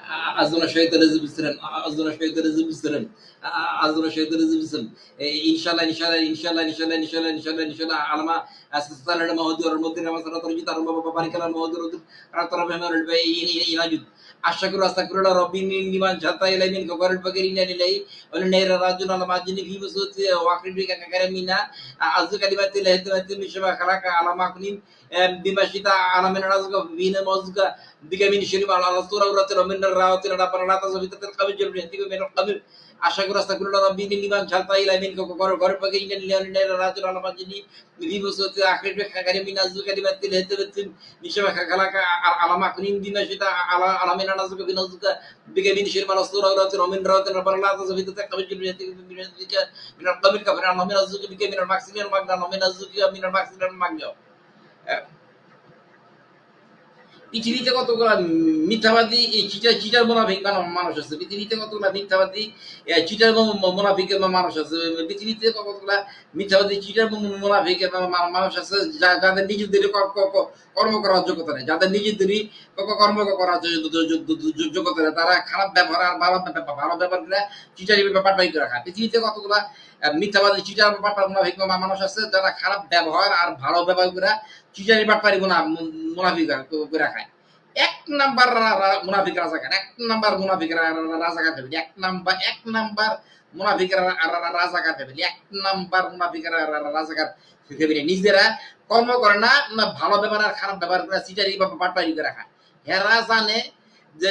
azuna shaytanı zibistirem, azuna shaytanı zibistirem, azuna shaytanı zibistirem. İnşallah, inşallah, inşallah, inşallah, inşallah, inşallah, inşallah. Alama asıstalar mahdur, mahdur, masara torji tarum bapa parikalar mahdur, mahdur. Rataram hemarul bay inajud. Asyakuru asakuru la Robin liman jata ilamin kabarul bageri nilai. Oleh nera rajun alama jini vimusut wakil bika karamina. Azu kalimatil hedimatil mishma khalaka alama kunim. Bimashita alamin razga vina mozga. Digamin shirim ala sura uratil min rawatil ada paralata sabitatil qabil jalbi hentiku min qabil. Asyakuru asakuru la Robin liman jata ilamin kabarul bageri nilai nera rajun alama jini vimusut wakil bika karamina. Azu kalimatil hedimatil mishma khalaka alama kunim bimashita alamin nazuka binazuka bigamin shirim ala sura uratil min rawatil paralata sabitatil qabil jalbi hentiku min qabil kafaran alamin nazuka bigamin maximal magna alamin nazuka min maximal magna. পৃথিবীতে কতগুলা মিথ্যাবাদী cheater মুনাফিক মানুষ আছে, পৃথিবীতে কতগুলা মিথ্যাবাদী cheater মুনাফিক মানুষ আছে, পৃথিবীতে কতগুলা মিথ্যাবাদী চিটার মুনাফিক মানুষ আছে যাদের নিজেদের কর্ম করার যোগ্যতা নেই, যাদের নিজেদেরই কর্ম করার যোগ্যতা নেই, তারা খারাপ ব্যবহার আর ভালো ব্যবহার করে চিটারি ব্যাপারটাই করে রাখা। পৃথিবীতে কতগুলা মিথ্যাবাদী চিটার মুনাফিক মানুষ আছে যারা খারাপ ব্যবহার আর ভালো ব্যবহার করে চিটারি ব্যাপারই মুনাফিক করে রাখায়। এক নাম্বার মুনাফিক রাজাকার, এক নাম্বার মুনাফিক রাজাকার ফ্যামিলি, এক নাম্বার মুনাফিক রাজাকার ফ্যামিলি, এক নাম্বার মুনাফিক রাজাকার ফ্যামিলি। নিজেরা কর্ম করে না, ভালো ব্যবহার আর খারাপ ব্যবহার করে চিটারি বা বাটপারি করে রাখা। হেরা জানে যে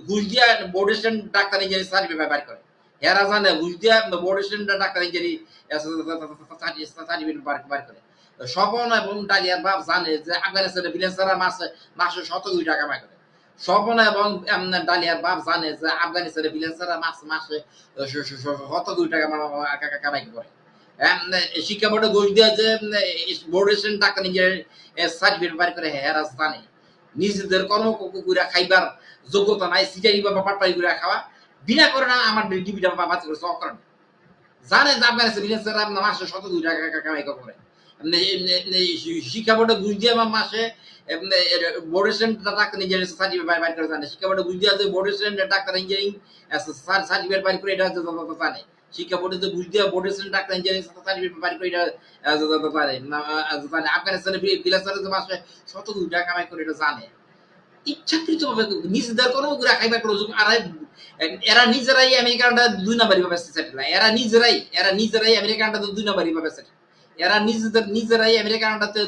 ঘুষ দিয়া board stand doctor engineering certificate ব্যবহার করে, হেরা জানে ঘুষ দিয়া board stand doctor engineering certificate ব্যবহার করে। স্বপন এবং ডালিয়ার বাপ জানে যে আফগানিস্তানের বিলেন্সারা মাসে 100 কোটি টাকা কামাই করে। স্বপন এবং ডালিয়ার বাপ জানে যে আফগানিস্তানের বিলেন্সারা মাসে 100 কোটি টাকা কামাই করে। শিক্ষা বোর্ডে ঘুষ দিয়ে যে বোর্ড ডাক্তার ইঞ্জিনিয়ারিং সার্টিফিকেট ব্যবহার করে, হেরা জানে নিজেদের কর্ম করে খাইবার যোগ্যতা নাই, সিটারি বা পাটপাড়ি করে খাওয়া বিনা করে না। আমার ডিবিটা বাতিল করে সব করেন, জানে যে আফগানিস্তান বিলেন্সারা মাসে 100 কোটি টাকা কামাই করে। শিক্ষা বোর্ডে ঘুষ দিয়ে মাসে বোর্ড ডাক্তার ইঞ্জিনিয়ারিং সার্টিফিকেট বাইর করে জানে, শিক্ষা বোর্ডে ঘুষ দিয়ে বোর্ড ডাক্তার ইঞ্জিনিয়ারিং সার্টিফিকেট বাইর করে এটা জানে, শিক্ষা বোর্ডে যে ঘুষ দিয়ে বোর্ড ডাক্তার ইঞ্জিনিয়ারিং সার্টিফিকেট বাইর করে এটা জানে। আফগানিস্তানের বিলাসারে যে মাসে 100 কোটি টাকা কামাই করে এটা জানে। ইচ্ছাকৃতভাবে নিজেদের কোনো গুড়া খাইবার কোনো আর এরা নিজেরাই আমেরিকানটা 2 নাম্বারি ভাবে সেটেল, এরা নিজেরাই আমেরিকানটা 2 নাম্বারি ভাবে সেটেল, এরা নিজেরাই আমেরিকানটাতে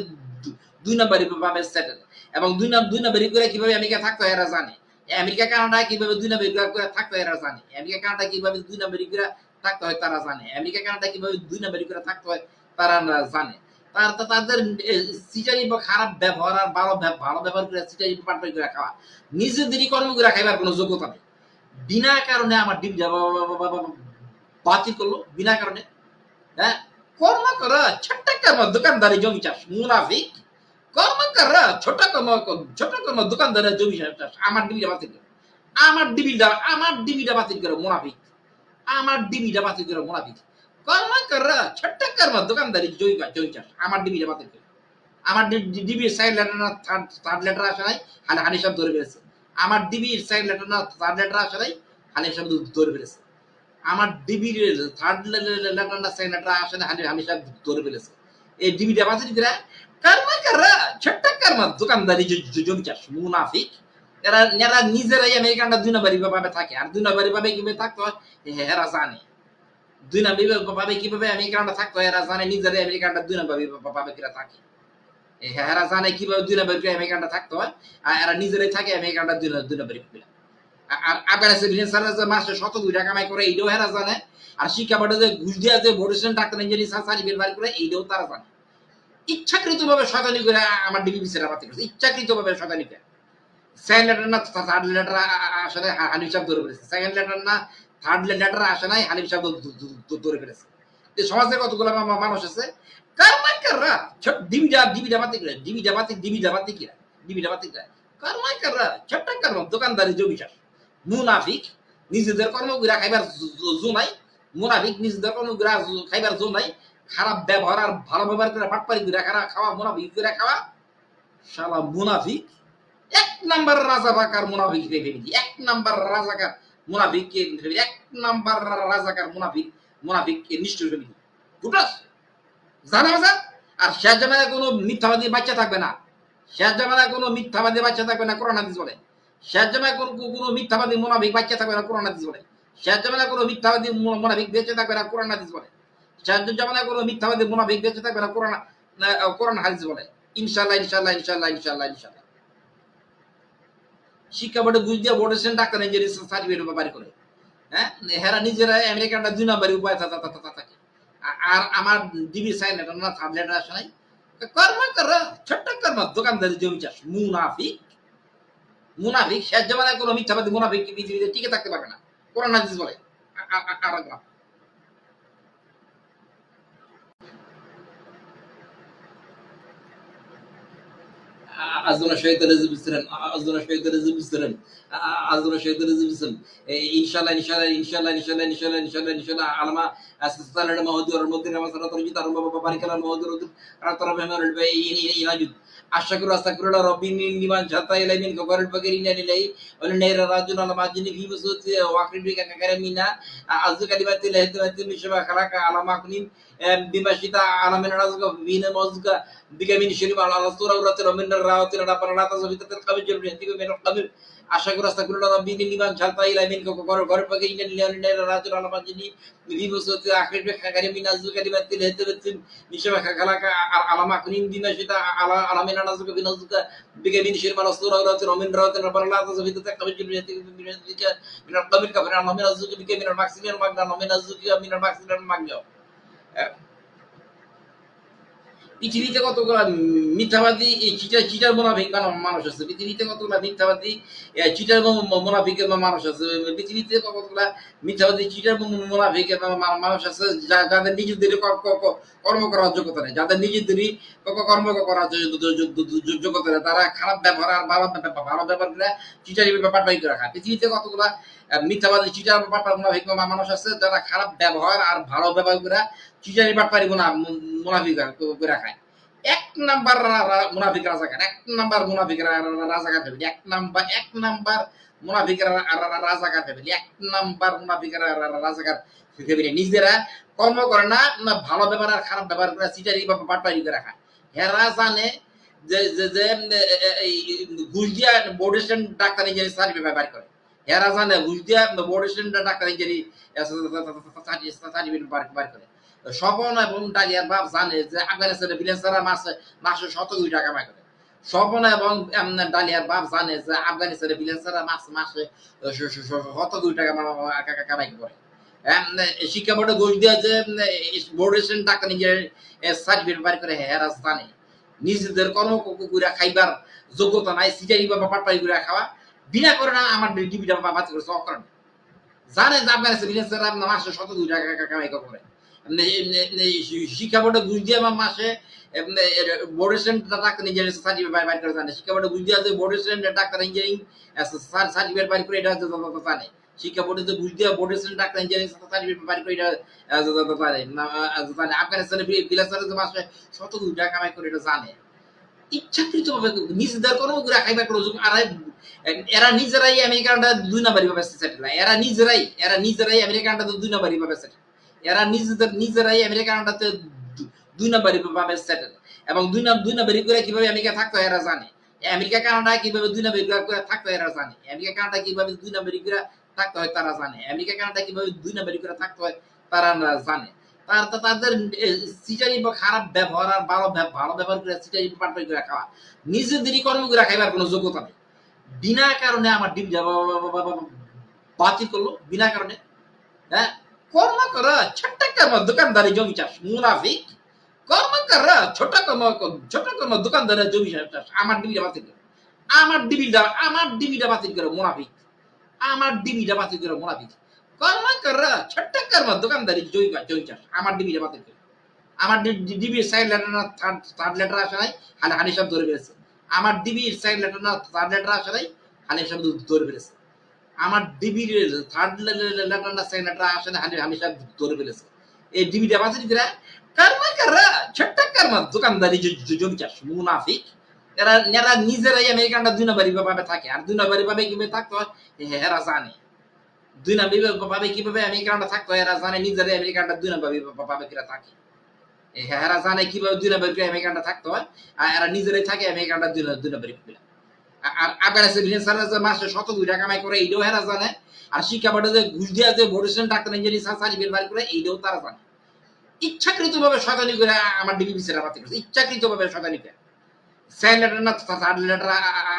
2 নাম্বারি ভাবে সেটেল। এবং 2 নাম্বারি করে কিভাবে আমেরিকা থাকতো এরা জানে, আমেরিকা কানাডা কিভাবে 2 নাম্বারি করে থাকতো এরা জানে, আমেরিকা কানাডা কিভাবে 2 নাম্বারি করে থাকতে হয় তারা জানে, আমেরিকা কানাডা কিভাবে 2 নাম্বারি করে থাকতে হয় তারা জানে। তাদের সিটারি বা খারাপ ব্যবহার আর ভালো ব্যবহার করে সিটারি পাটপাড়ি করে খাওয়া, নিজেদেরই কর্ম করে খাইবার কোনো যোগ্যতা নেই। বিনা কারণে আমার ডিপ বাতিল করলো, বিনা কারণে। হ্যাঁ, কর্ম করা ছোট্ট কর্ম দোকানদারি জমি চাষ মুনাফিক, কর্ম করা ছোট কর্ম দোকানদারি জমি চাষ আমার ডিবিটা বাতিল করে, আমার ডিবিটা বাতিল করে মুনাফিক, আমার ডিবিটা বাতিল করে মুনাফিক। কর্ম করা ছোট্ট কর্ম দোকানদারি জমি চাষ আমার ডিবিটা বাতিল করে, আমার ডিবির সাইড লেটার না থার্ড লেটার আসে নাই, হানি সাহেব ধরে ফেলেছে। আমার ডিবির সাইড লেটার না থার্ড লেটার আসে নাই, হানি সাহেব ধরে ফেলেছে। আমার ডিবির থার্ড লেটার না সেকেন্ড লেটার আসে না, হানি সাহেব ধরে ফেলেছে। এই ডিবিটা বাতিল করে কর্ম করা ছোট্ট কর্ম দোকানদারি জমি চাষ মুনাফিক। এরা নিজেরাই আমেরিকানটা 2 নাম্বারি ভাবে থাকে, আর 2 নাম্বারি ভাবে কিভাবে থাকতে হয় এরা জানে, 2 নাম্বারি ভাবে কিভাবে আমেরিকানটা থাকতে হয় এরা জানে, নিজেরাই আমেরিকানটা 2 নাম্বারি ভাবে কিরা থাকে, এরা জানে কিভাবে 2 নাম্বারি আমেরিকানটা থাকতে হয়, আর এরা নিজেরাই থাকে আমেরিকানটা 2 নাম্বারি। আর আফগানিস্তান মাসে 100 কোটি টাকা কামাই করে এইটাও এরা জানে, আর শিক্ষা বোর্ডে যে ঘুষ দিয়ে যে বোর্ড ডাক্তার ইঞ্জিনিয়ারিং সার্টিফিকেট বাইর করে এইটাও তারা জানে। ইচ্ছাকৃতভাবে শয়তানি করে আমার ডিবি সেরা বাতিল করছে, ইচ্ছাকৃতভাবে শয়তানি করে। সেকেন্ড লেটার না থার্ড লেটার আসলে হানিফ সাহেব ধরে ফেলেছে, সেকেন্ড লেটার না থার্ড লেটার আসে নাই, হানিফ সাহেব ধরে ফেলেছে। সমাজে কতগুলো মানুষ আছে কারমাইকাররা ডিবিটা বাতিল করে, ডিবিটা বাতিল করে কারমাইকাররা ছোট্ট কর্ম দোকানদারি জমি চাষ মুনাফিক। নিজেদের কর্মগুলা খাইবার জো নাই, মুনাফিক নিজেদের কর্মগুলা খাইবার জো নাই। খারাপ ব্যবহার আর ভালো ব্যবহার করে পাটপাড়ি করে খাওয়া মুনাফিক করে খাওয়া, শালা মুনাফিক। এক নাম্বার রাজাকার মুনাফিক ফ্যামিলি, এক নাম্বার রাজাকার মুনাফিক ফ্যামিলি, এক নাম্বার রাজাকার মুনাফিক নিষ্ঠুর ফ্যামিলি। বুঝছস? জানা আছে? আর শেষ জামানায় কোনো মিথ্যাবাদী বাচ্চা থাকবে না, শেষ জামানায় কোনো মিথ্যাবাদী বাচ্চা থাকবে না, কোরআন হাদিস বলে। শেষ জামানায় কোনো মিথ্যাবাদী মুনাফিক বাচ্চা থাকবে না, কোরআন হাদিস বলে। শেষ জামানায় কোনো মিথ্যাবাদী মুনাফিক বেঁচে থাকবে না, কোরআন হাদিস বলে। শেষ জামানায় কোনো মিথ্যাবাদী মুনাফিক বেঁচে থাকবে না, কোরআন হাদিস বলে। ইনশাআল্লাহ ইনশাআল্লাহ ইনশাআল্লাহ ইনশাআল্লাহ ইনশাআল্লাহ। শিক্ষা বোর্ডে বুঝ দিয়ে বোর্ডের ডাক্তার ইঞ্জিনিয়ারিং সার্টিফিকেট বাড়ি করে, হ্যাঁ, হেরা নিজেরা আমেরিকানটা 2 নম্বরের উপায় থাকে। আর আমার ডিবি সাইন এটা না থার্ড লেটার আসে নাই। কর্ম কর, ছোট্ট কর্ম, দোকানদারি জমি চাষ। মুনাফিক মুনাফিক শেষ জামানায় কোনো মিথ্যাবাদী মুনাফিক পৃথিবীতে টিকে থাকতে পারবে না, কোরআন হাদিস বলে। আজনা শয়তানের জিবিসরেন, আজনা শয়তানের জিবিসরেন, আজনা শয়তানের জিবিসরেন। ইনশাআল্লাহ ইনশাআল্লাহ ইনশাআল্লাহ ইনশাআল্লাহ ইনশাআল্লাহ ইনশাআল্লাহ ইনশাআল্লাহ আলামা আসসালামু মাহদুর মধ্যে নামাজরা তরজি তার বাবা বারিকালার মাহদুর রাতরা মেহমানুল ভাই ইনাজুদ আশাকুর আস্তাগফিরুল্লাহ রব্বি নিমান জাতা ইলাইমিন গফরুল বাকির ইনালিলাই ওয়া নাইরা রাজুল আলামাজিনি ফি বুসুতি ওয়াকিবি কাকারামিনা আযু কালিমাতিল হিদমাতিল মিশবা খালাকা আলামা কুনিন বিমাশিতা আলামিনা রাজুকা বিনা মজকা বিগামিন শরীফ আলা সুরা উরাতিল মিনার রাওতিল রাপারাতা সবিতাতিল কাবিজুল বিনতিক মিনাল কাবিল আশাকুর আস্তাগফিরুল্লাহ রব্বি নিমান জাতা ইলাইমিন গফরুল বাকির ইনালিলাই রাজুল আলামাজিনি ফি বুসুতি আখিরবি কাকারামিনা আযু কালিমাতিল হিদমাতিল মিশবা খালাকা আলামা কুনিন বিমাশিতা আলামিনা রাজুকা বিনাজুকা বিগামিন শরীফ আলা সুরা উরাতিল মিনার রাওতিল রাপারাতা সবিতাতিল কাবিজুল বিনতিক মিনাল কাবিল কাফির আলামিনা রাজুকা বিগামিন মাক্সিমিয়াল মাগনা আলামিনা রাজুকা মিনাল মাক্সিমিয়াল মাগনা। পৃথিবীতে কতগুলা মিথ্যাবাদী চিটার মুনাফিক মানুষ আছে, পৃথিবীতে কতগুলা মিথ্যাবাদী চিটার মুনাফিক মানুষ আছে, পৃথিবীতে কতগুলা মিথ্যাবাদী চিটার মুনাফিক মানুষ আছে যাদের নিজেদের কর্ম করার যোগ্যতা নেই, যাদের নিজেদেরই কর্ম করার যোগ্যতা নেই, তারা খারাপ ব্যবহার আর ভালো ব্যবহার করে চিটারি ব্যাপারটাই করে রাখা। পৃথিবীতে কতগুলা মিথ্যাবাদী চিটার মুনাফিক মানুষ আছে যারা খারাপ ব্যবহার আর ভালো ব্যবহার করে চিটারি ব্যাপারই মুনাফিক করে রাখায়। এক নাম্বার মুনাফিক রাজাকার, এক নাম্বার মুনাফিক রাজাকার ফ্যামিলি, এক নাম্বার মুনাফিক রাজাকার ফ্যামিলি, এক নাম্বার মুনাফিক রাজাকার ফ্যামিলি। নিজেরা কর্ম করে না, ভালো ব্যবহার আর খারাপ ব্যবহার করে চিটারি ব্যাপারটাই করে রাখা। হেরা জানে যে যে ঘুষ দিয়া board stand doctor engineering certificate বাড়ি করে। হেরা জানে ঘুষ দিয়া board stand doctor engineering certificate বাড়ি করে। স্বপন এবং ডালিয়ার বাপ জানে যে আফগানিস্তানের বিলেন্সাররা মাসে 100 কোটি টাকা কামাই করে। স্বপন এবং ডালিয়ার বাপ জানে যে আফগানিস্তানের বিলেন্সাররা মাসে 100 কোটি টাকা কামাই করে। শিক্ষা বোর্ডে ঘুষ দিয়ে যে board student doctor engineering certificate বাড়ি করে হেরা জানে নিজেদের কর্ম করে খাইবার যোগ্যতা নাই, সিটারি বা পাটপাই করে খাওয়া বিনা করে না আমার ডিবিটা বাতিল করেছে অকরণ। জানে যে আফগানিস্তান বিলেন্সাররা মাসে 100 কোটি টাকা কামাই করে। শিক্ষা বোর্ডে ঘুষ দিয়ে মাসে board student doctor engineering certificate বাড়ি করে জানে। শিক্ষা বোর্ডে ঘুষ দিয়ে board student doctor engineering certificate বাড়ি করে এটা জানে। শিক্ষা বোর্ডে ঘুষ দিয়ে board student doctor engineering certificate বাড়ি করে এটা জানে। আফগানিস্তানের বিলাসারে মাসে 100 কোটি টাকা কামাই করে এটা জানে। ইচ্ছাকৃত ভাবে নিজেদের কোনো খাইবার কোনো আর এরা নিজেরাই আমেরিকানটা 2 নম্বরই ভাবে সেটেল, এরা নিজেরাই আমেরিকানটা 2 নম্বরই ভাবে সেটেল, এরা নিজেরাই আমেরিকানটাতে 2 নম্বরই ভাবে সেটেল এবং 2 নম্বরই করে কিভাবে আমেরিকা থাকতো এরা জানে। আমেরিকা কানাডা কিভাবে 2 নম্বরই করে থাকতো এরা জানে। আমেরিকা কানাডা কিভাবে 2 নম্বরই করে থাকতে হয় তারা জানে। আমেরিকা কানাডা কিভাবে 2 নম্বরই করে থাকতে হয় তারা জানে। তাদের সিটারি বা খারাপ ব্যবহার আর ভালো ব্যবহার করে সিটারি পাটপাই করে খাওয়া, নিজেদেরই কর্ম করে খাইবার কোনো যোগ্যতা নেই। বিনা কারণে আমার ডিম বাতিল করলো, বিনা কারণে। হ্যাঁ, কর্ম কর ছোট্ট কর্ম দোকানদারি জমি চাষ মুনাফিক, কর্ম কর ছোট কর্ম দোকানদারি জমি চাষ। আমার ডিবিটা বাতিল করো, আমার ডিবিটা বাতিল করো মুনাফিক, আমার ডিবিটা বাতিল করো মুনাফিক। কর্ম কর ছোট্ট কর্ম দোকানদারি জমি চাষ। আমার ডিবিটা বাতিল করো। আমার ডিবির সাইড লেটার না থার্ড লেটার আসে নাই, হানি সব ধরে ফেলেছে। আমার ডিবির সাইড লেটার না থার্ড লেটার আসে নাই, হানি সব ধরে ফেলেছে। আমার ডিবির থার্ড লেটার না সেকেন্ড লেটার আসে না, হানি সব ধরে ফেলেছে। এই ডিবিটা বাতিল করে কর্ম কর ছোট্ট কর্ম দোকানদারি জমি চাষ মুনাফিক, এরা নিজেরাই আমেরিকানটা 2 নম্বরই ভাবে থাকে, আর 2 নম্বরই ভাবে কিভাবে থাকতে হয় এরা জানে। 2 নম্বরই ভাবে কিভাবে আমেরিকানটা থাকতে হয় এরা জানে, নিজেরাই আমেরিকানটা 2 নম্বরই ভাবে কিরা থাকে। এরা জানে কিভাবে 2 নম্বরই আমেরিকানটা থাকতে হয়, আর এরা নিজেরাই থাকে আমেরিকানটা 2 নম্বরই। আর আফগানিস্তান যে মাসে 100 টাকা কামাই করে এইটাও এরা জানে, আর শিক্ষা বোর্ডে যে ঘুষ দিয়ে যে ভবিষ্যৎ ডাক্তার ইঞ্জিনিয়ার সার্টিফিকেট বাড়ি করে এইটাও তারা জানে। ইচ্ছাকৃত ভাবে শয়তানি করে আমার ডিগ্রি বিচার বাতিল করছে, ইচ্ছাকৃত ভাবে শয়তানি করে। সেকেন্ড লেটার না থার্ড লেটার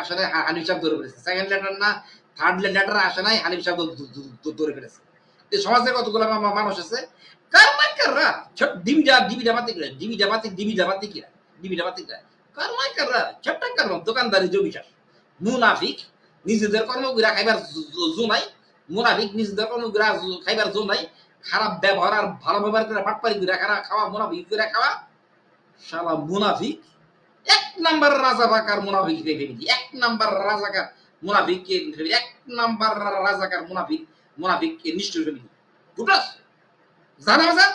আসলে হানিফ সাহেব ধরে ফেলেছে, সেকেন্ড লেটার না থার্ড লেটার আসে নাই, হানিফ সাহেব ধরে ফেলেছে। সমাজের কতগুলো মানুষ আছে কাররা ডিবিটা বাতি করে, ডিবিটা বাতি কিরা, ডিবিটা বাতি কিরা কাররা ছোট্ট কারণ দোকানদারি জমিচার মুনাফিক, নিজেদের কর্মগুলা খাইবার জোনাই, মুনাফিক নিজেদের কর্মগুলা খাইবার জোনাই, খারাপ ব্যবহার আর ভালো ব্যবহার করে পাটপারি করে খাওয়া, মুনাফিক করে খাওয়া, শালা মুনাফিক। 1 নাম্বার রাজাকার মুনাফিক ফেমিলি, 1 নাম্বার রাজাকার মুনাফিক, 1 নাম্বার রাজাকার মুনাফিক নিষ্ঠুর ফেমিলি বুঝছস জানা বাজা।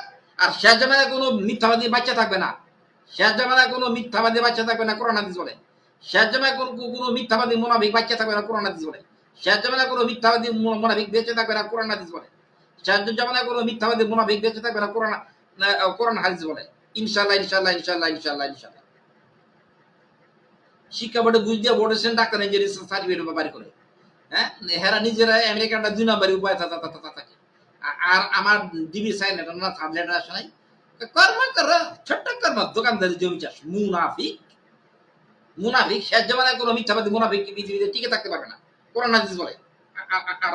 আর শেষ জামানায় কোনো মিথ্যাবাদী বাচ্চা থাকবে না, শেষ জামানায় কোনো মিথ্যাবাদী বাচ্চা থাকবে না, কোরআন হাদিস বলে। শেষ জামানায় কোনো মিথ্যাবাদী মুনাফিক বাচ্চা থাকবে না, কোরআন হাদিস বলে। শেষ জামানায় কোনো মিথ্যাবাদী মুনাফিক বেঁচে থাকবে না, কোরআন হাদিস বলে। শেষ জামানায় কোনো মিথ্যাবাদী মুনাফিক বেঁচে থাকবে না, কোরআন হাদিস বলে। ইনশাআল্লাহ ইনশাআল্লাহ ইনশাআল্লাহ ইনশাআল্লাহ ইনশাআল্লাহ। শিক্ষা বোর্ডে বুঝ দিয়ে বোর্ডের ডাক্তার ইঞ্জিনিয়ার সার্টিফিকেট বাড়ি করে, হ্যাঁ হেরা নিজেরা আমেরিকানটা 2 নম্বরই উপায় থাকে। আর আমার ডিবি সাইন এটা না থার্ড লেটার আসে নাই, কর্ম কর ছোট্ট কর্ম দোকানদারি জমি চাষ মুনাফিক। শেষ জামানায় কোনো মিথ্যাবাদী মুনাফিক পৃথিবীতে টিকে থাকতে পারবে না, কোরআন হাদিস বলে। আর